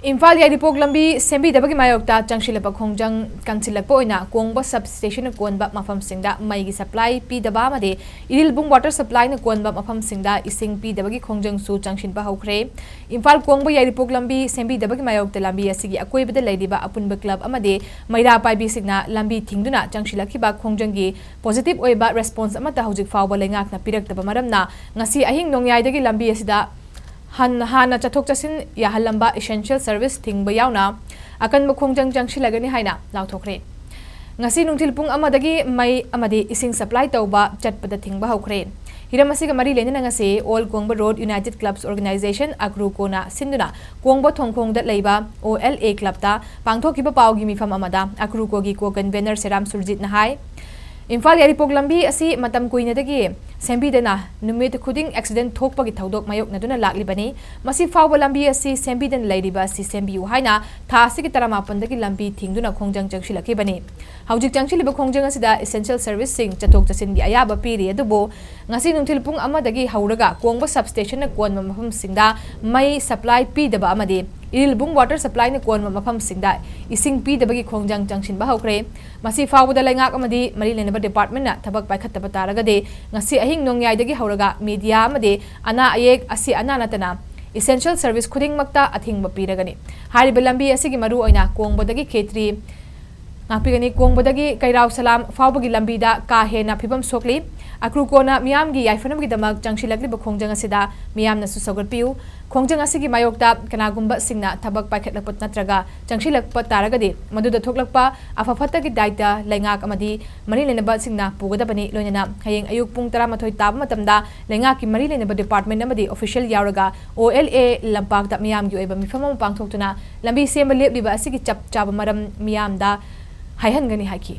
Imphal-Yairipok lambi shembi-dabagi mayokta Changsinba Khongjang kansilakpa oina kongba substation konba mafamsingda maigi supply Pidaba Amadi Irilbung water supply na konba mafamsingda Esing Pidabagi Khongjang su Changsinba Houkhre Imphal kongba Yairipok lambi shembi-dabagi mayokta lambi asigi akoibada leidiba apunba club amade maira paibi signa lambi thingduna Changsilakiba Khongjangi positive oiba response amata hojik fawba lengakna piraktaba maramna ngasi ahing nongyaidagi lambi asida hana chathok chasin yahalamba essential service thingba yauna akan Khongjang Changsilagani haina lauthokre ngasi nungthil pung amadagi mai amadi ising supply tauba chatpada thingba Houkhre hiramasiga mari lenina ngase all Kongba road united clubs organization akru kona sinduna Kongba thongkhongda leiba OLA club ta pangthokiba pawgi mifam amada akru ko gi ko convener seram surjit na hai Imphal-Yairipok lambi asi matam kuinadagi shembi-dana numit khuding accident thokpagi thodok mayok naduna laklibani masi fawba lambi asi shembi-dan leidiba si shembiu haina tha asigi taramapandagi lambi thingduna Khongjang Changsilakibani haujik Changsilba Khongjang asida essential service sing chathok chasingi ayaba piri adubo ngasi nungthil pung amadagi hauraga Kongba substation na konma mafam singda mai supply Pidaba Amadi Irilbung water supply na konma mafam singda Esing Pidabagi Khongjang Changsinba Houkhre masi fawba lengak amadi mari lenaba department na thabak paikhattaba taragade ngasi ahing nongyaidagi hauraga media amade ana ayek asi ana natana essential service khuding makta athingba piragani hariba lambi asigi maru oina Kongbadagi khetri ngapigani Kongbadagi kairau salam fawbagi lambi da ka hena phibam sokli akru kona miyamgi yaifanamgi damak Changsilakliba Khongjang asida miyamna su sagarpiu Khongjang asigi mayokta kanagumba singna thabak paikhatlakpat natraga Changsilakpa taragadi maduda thoklakpa afafatagi daita lengak amadi mari lenaba singna pugadabani loinana hayeng ayuk pung 13 taba matamda lengaki mari lenaba department amadi official yauraga OLA lampakta miyamgi oiba mifamam pangthoktuna lambi semba lepliba asigi chap chaba maram miyamda haihangani haiki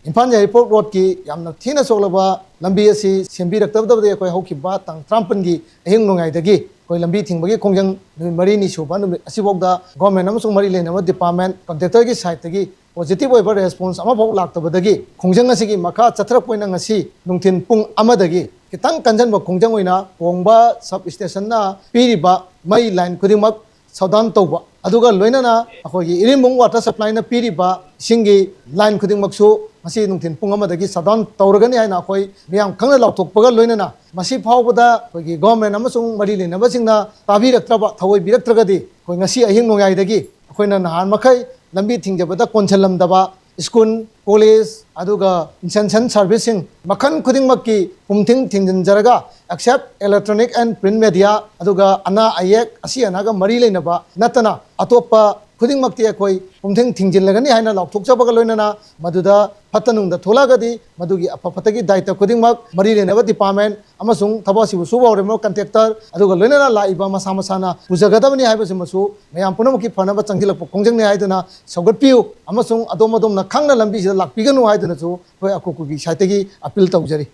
Imphal-Yairipok road ki yamna thina soglaba lambi asi sembiraktabdabde koi haukiba tang trampangi ahing nongaidagi koi lambi thingbagi Khongjang mari ni suba asibogda government amasung mari lenama department contractor gi side tagi positive oiba response ama bok laktabadagi Khongjang asigi makha chathrak poina ngasi nungthin pung amadagi kitang kanjanba Khongjang oina Kongba sub station na piriba mai line kudimak saudan tawba aduga loinana akhoi Irilbung water supply na piriba singi line kudingmaksu masi nungthin pung amadagi sadan tawragani haina akhoi miyam khangna lauthokpaga loinana masi phawbada akhoi government amasung mari lenabasingna tabiraktraba thawoi biraktragadi akhoi ngasi ahing nongaidagi akhoina nahan makhai lambi thingjabada konchalamdaba school college aduga essential servicing makhan khudingmakki pumthing thinjanjaraga except electronic and print media aduga ana ayek asi anaga mari lenaba natana atopa khudingmakti akhoi pumthing thingjinlagani haina lauthokchabaga loinana maduda fatanungda tholagadi madugi apafatagi daita khudingmak mari lenaba department amasung thabasibu subauremo contractor aduga loinana laiba masa masana pujagadabani haibasimasu mayam punamaki phanaba Changsilakpa Khongjang ne haiduna saugatpiu amasung adomadom na khangna lambi sida lakpiganu haiduna chu hoi akukugi saitegi appeal tawjari